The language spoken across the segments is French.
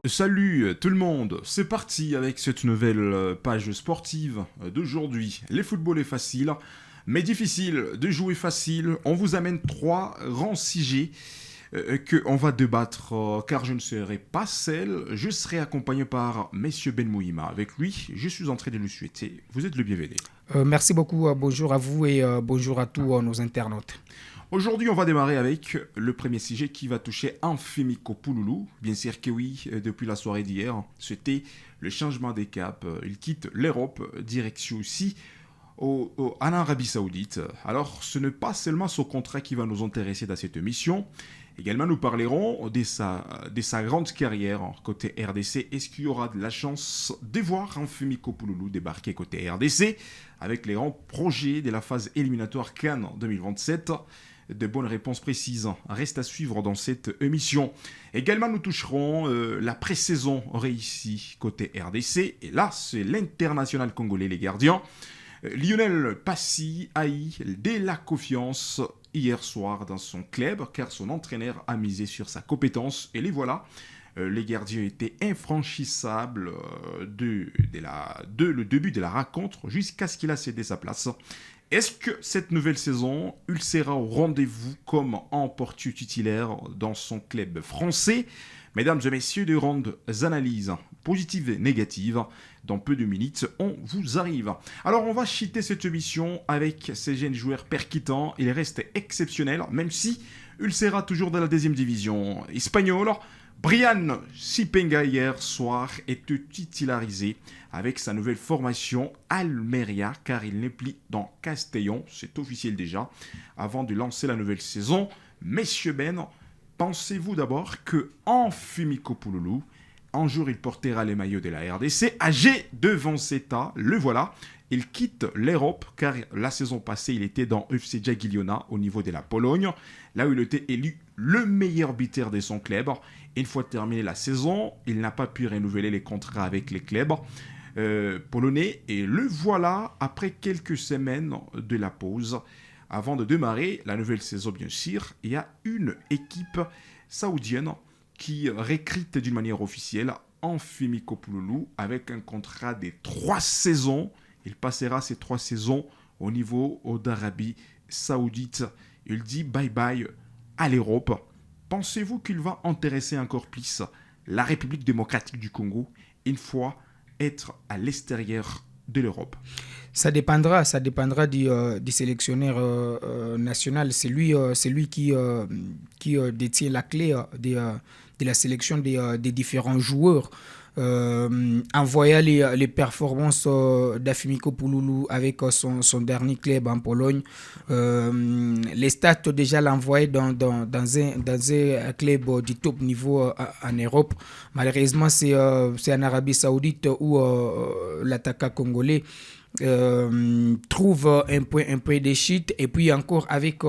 Salut tout le monde, c'est parti avec cette nouvelle page sportive d'aujourd'hui. Les footballs est facile, mais difficile de jouer facile. On vous amène trois grands sujets qu'on va débattre car je ne serai pas seul. Je serai accompagné par Monsieur Ben Mouhima. Avec lui, je suis en train de lui souhaiter. Vous êtes le bienvenu. Merci beaucoup, bonjour à vous et bonjour à tous nos internautes. Aujourd'hui, on va démarrer avec le premier sujet qui va toucher Anfimi Kopouloulou. Bien sûr que oui, depuis la soirée d'hier, c'était le changement des caps. Il quitte l'Europe, direction aussi en Arabie Saoudite. Alors, ce n'est pas seulement son contrat qui va nous intéresser dans cette émission. Également, nous parlerons de sa grande carrière côté RDC. Est-ce qu'il y aura de la chance de voir Anfimi Kopouloulou débarquer côté RDC avec les grands projets de la phase éliminatoire Cannes 2027? De bonnes réponses précises restent à suivre dans cette émission. Également, nous toucherons la pré-saison réussie côté RDC. Et là, c'est l'international congolais, les gardiens. Lionel Passy a eu de la confiance hier soir dans son club, car son entraîneur a misé sur sa compétence. Et les voilà. Les gardiens étaient infranchissables de le début de la rencontre jusqu'à ce qu'il a cédé sa place. Est-ce que cette nouvelle saison, il sera au rendez-vous comme en portu titulaire dans son club français? Mesdames et messieurs, de grandes analyses positives et négatives. Dans peu de minutes, on vous arrive. Alors, on va cheater cette émission avec ces jeunes joueurs percutants. Il reste exceptionnel, même si il sera toujours dans la deuxième division espagnole. Brian Sipenga hier soir est titularisé avec sa nouvelle formation Almeria car il n'est plus dans Castellón, c'est officiel déjà, avant de lancer la nouvelle saison. Messieurs Ben, pensez-vous d'abord que Anfimi Kopouloulou, un jour il portera les maillots de la RDC, âgé de 27 ans, le voilà. Il quitte l'Europe car la saison passée, il était dans FC Jagiellona au niveau de la Pologne, là où il était élu le meilleur buteur de son club. Une fois terminée la saison, il n'a pas pu renouveler les contrats avec les clubs polonais et le voilà après quelques semaines de la pause. Avant de démarrer la nouvelle saison, bien sûr, il y a une équipe saoudienne qui recrute d'une manière officielle Anfimi Kopouloulou avec un contrat de 3 saisons. Il passera ces 3 saisons au niveau d'Arabie Saoudite. Il dit bye-bye à l'Europe. Pensez-vous qu'il va intéresser encore plus la République démocratique du Congo une fois être à l'extérieur de l'Europe? Ça dépendra du sélectionneur national. C'est lui qui détient la clé de la sélection des différents joueurs. En voyant les performances d'Anfimi Kopouloulou avec son dernier club en Pologne, les stats déjà l'envoyaient dans un club du top niveau en Europe. Malheureusement, c'est en Arabie Saoudite où l'attaquant congolais trouve un point de chute et puis encore avec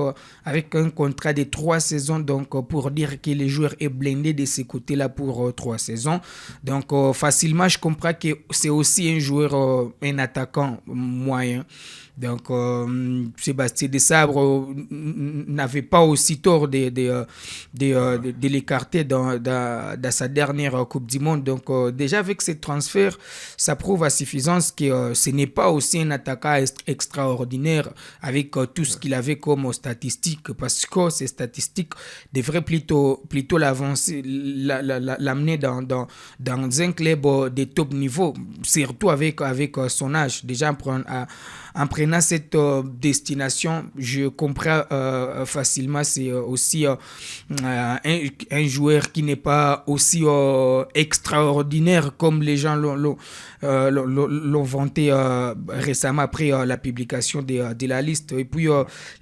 un contrat de 3 saisons, donc pour dire que le joueur est blindé de ce côté-là pour 3 saisons. Donc facilement je comprends que c'est aussi un joueur, un attaquant moyen. Donc Sébastien Desabre n'avait pas aussi tort de l'écarter dans sa dernière Coupe du Monde. Donc déjà avec ces transferts, ça prouve à suffisance que ce n'est pas aussi un attaquant extraordinaire avec tout ce qu'il avait comme statistiques, parce que ces statistiques devraient plutôt l'amener dans un club de top niveau, surtout avec son âge. Déjà en prenant cette destination, je comprends facilement, c'est aussi un joueur qui n'est pas aussi extraordinaire comme les gens l'ont vanté récemment après la publication de la liste. Et puis,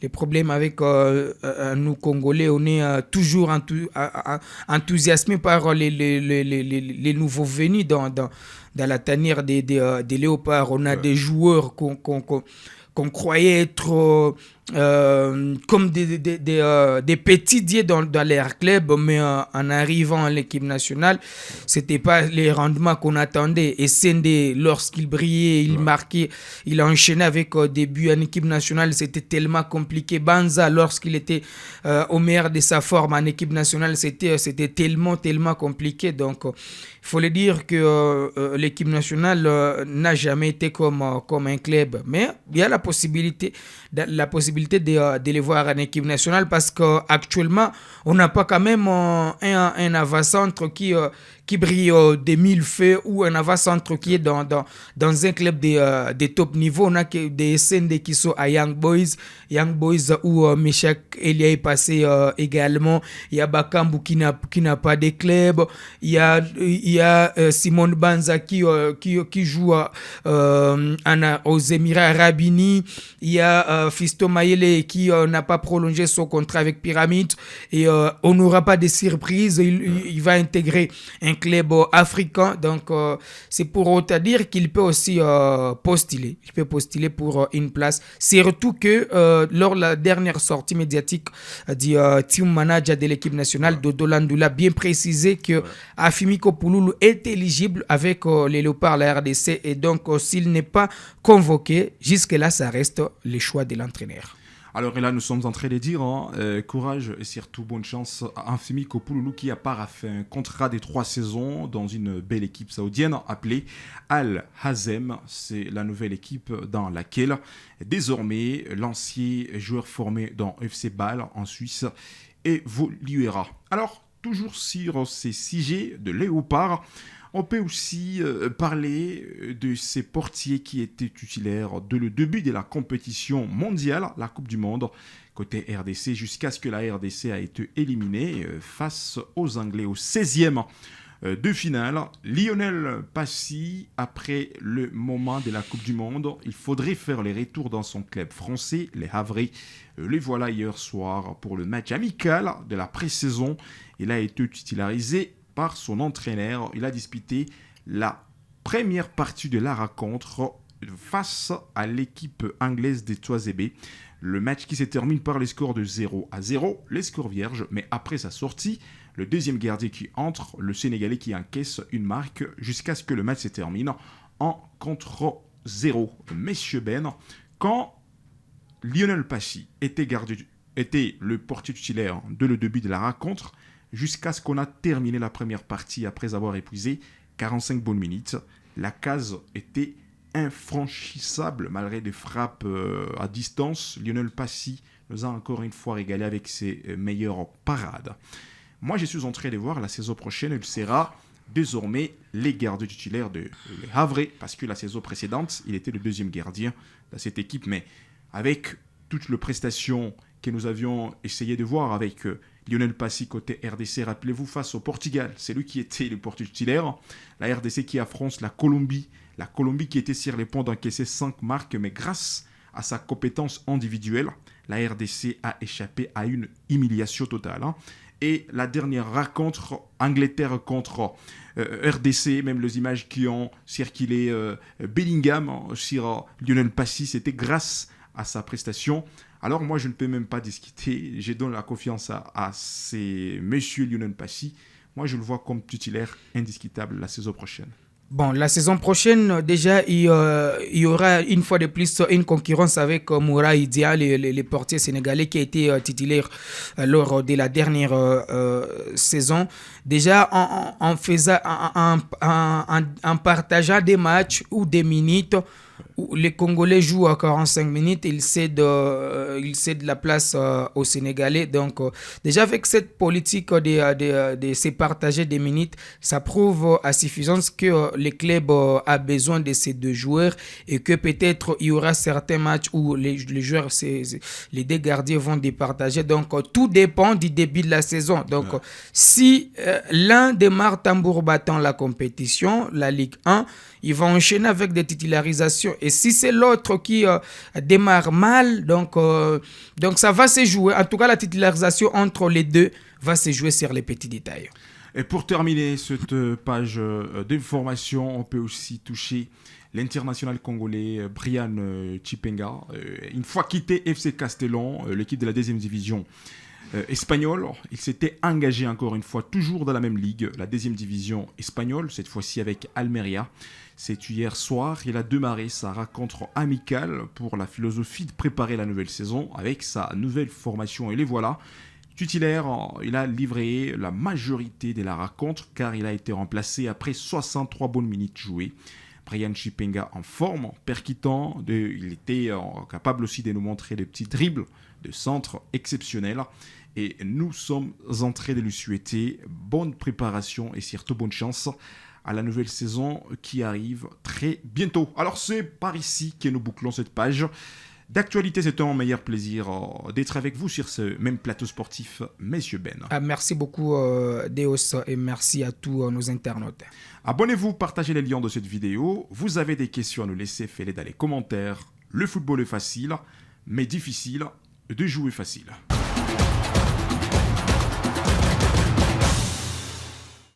les problèmes avec nous, Congolais, on est toujours enthousiasmés par les nouveaux venus dans la tanière des léopards. On a des joueurs qu'on croyait être comme des petits dieux dans leur club, mais en arrivant à l'équipe nationale, c'était pas les rendements qu'on attendait. Et Sendé, lorsqu'il brillait, il marquait, il enchaînait avec des buts en équipe nationale, c'était tellement compliqué. Banza, lorsqu'il était au meilleur de sa forme en équipe nationale, c'était tellement compliqué. Donc, il faut le dire que l'équipe nationale n'a jamais été comme un club. Mais il y a la possibilité de les voir en équipe nationale parce qu'actuellement, on n'a pas quand même un avant-centre qui brille de mille feux ou un avant-centre qui est dans un club de top niveau. On a des SND qui sont à Young Boys où Meshak Elia est passé également. Il y a Bakambu qui n'a pas de club. Il y a Simone Banza qui joue aux Émirats Arabes Unis. Il y a Fisto Mayele qui n'a pas prolongé son contrat avec Pyramide. Et on n'aura pas de surprise. Il va intégrer un club africain. Donc, c'est pour te dire qu'il peut aussi postuler. Il peut postuler pour une place. Surtout que lors de la dernière sortie médiatique du team manager de l'équipe nationale, Dodo Landoula, bien précisé que Afimi Kopouloulou est éligible avec les Léopards, la RDC. Et donc, s'il n'est pas convoqué, jusque-là, ça reste le choix de l'entraîneur. Alors et là, nous sommes en train de dire courage et surtout bonne chance à Afimi Kopouloulou qui a fait un contrat de 3 saisons dans une belle équipe saoudienne appelée Al Hazem. C'est la nouvelle équipe dans laquelle désormais l'ancien joueur formé dans FC Bâle en Suisse évoluera. Alors, toujours sur ces sujets de Léopard, on peut aussi parler de ces portiers qui étaient titulaires dès le début de la compétition mondiale, la Coupe du Monde, côté RDC, jusqu'à ce que la RDC a été éliminée face aux Anglais au 16e de finale. Lionel Passy, après le moment de la Coupe du Monde, il faudrait faire les retours dans son club français, les Havrais. Les voilà hier soir pour le match amical de la pré-saison. Il a été titularisé par son entraîneur. Il a disputé la première partie de la rencontre face à l'équipe anglaise des Touazébé. Le match qui se termine par les scores de 0-0, les scores vierges, mais après sa sortie, le deuxième gardien qui entre, le Sénégalais qui encaisse une marque jusqu'à ce que le match se termine en contre 0. Messieurs Ben, quand Lionel Passy était le portier titulaire de le début de la rencontre, jusqu'à ce qu'on a terminé la première partie après avoir épuisé 45 bonnes minutes. La case était infranchissable malgré des frappes à distance. Lionel Passy nous a encore une fois régalé avec ses meilleures parades. Moi, je suis en train de voir la saison prochaine, il sera désormais les gardiens titulaires de Havre, parce que la saison précédente, il était le deuxième gardien de cette équipe, mais avec toutes les prestations que nous avions essayé de voir avec Lionel Passy côté RDC, rappelez-vous, face au Portugal, c'est lui qui était le portier titulaire, la RDC qui affronte la Colombie qui était sur les points d'encaisser 5 marques, mais grâce à sa compétence individuelle, la RDC a échappé à une humiliation totale. Et la dernière rencontre, Angleterre contre RDC, même les images qui ont circulé Bellingham sur Lionel Passy, c'était grâce à sa prestation. Alors moi, je ne peux même pas discuter. Je donne la confiance à ces messieurs Lionel Passy. Moi, je le vois comme titulaire indiscutable la saison prochaine. Bon, la saison prochaine, déjà, il y aura une fois de plus une concurrence avec Moura Idia, les portiers sénégalais qui a été titulaire lors de la dernière saison. Déjà, en partageant des matchs ou des minutes, où les Congolais jouent à 45 minutes, ils cèdent la place aux Sénégalais. Donc, déjà avec cette politique de se partager des minutes, ça prouve à suffisance que les clubs a besoin de ces deux joueurs et que peut-être il y aura certains matchs où les joueurs, les deux gardiens vont départager. Donc, tout dépend du début de la saison. Donc, si l'un démarre tambour battant la compétition, la Ligue 1, il va enchaîner avec des titularisations. Et si c'est l'autre qui démarre mal, donc ça va se jouer. En tout cas, la titularisation entre les deux va se jouer sur les petits détails. Et pour terminer cette page d'information, on peut aussi toucher l'international congolais Brian Chipenga. Une fois quitté FC Castellón, l'équipe de la deuxième division espagnole, il s'était engagé encore une fois, toujours dans la même ligue, la deuxième division espagnole, cette fois-ci avec Almeria. C'est hier soir, il a démarré sa rencontre amicale pour la philosophie de préparer la nouvelle saison avec sa nouvelle formation. Et les voilà, titulaire, il a livré la majorité de la rencontre car il a été remplacé après 63 bonnes minutes jouées. Brian Chipenga en forme, percutant, il était capable aussi de nous montrer des petits dribbles de centre exceptionnels. Et nous sommes en train de lui souhaiter bonne préparation et surtout bonne chance à la nouvelle saison qui arrive très bientôt. Alors c'est par ici que nous bouclons cette page d'actualité. C'est un meilleur plaisir d'être avec vous sur ce même plateau sportif, Monsieur Ben. Merci beaucoup Deos et merci à tous nos internautes. Abonnez-vous, partagez les liens de cette vidéo. Vous avez des questions à nous laisser, faites-les dans les commentaires. Le football est facile, mais difficile de jouer facile.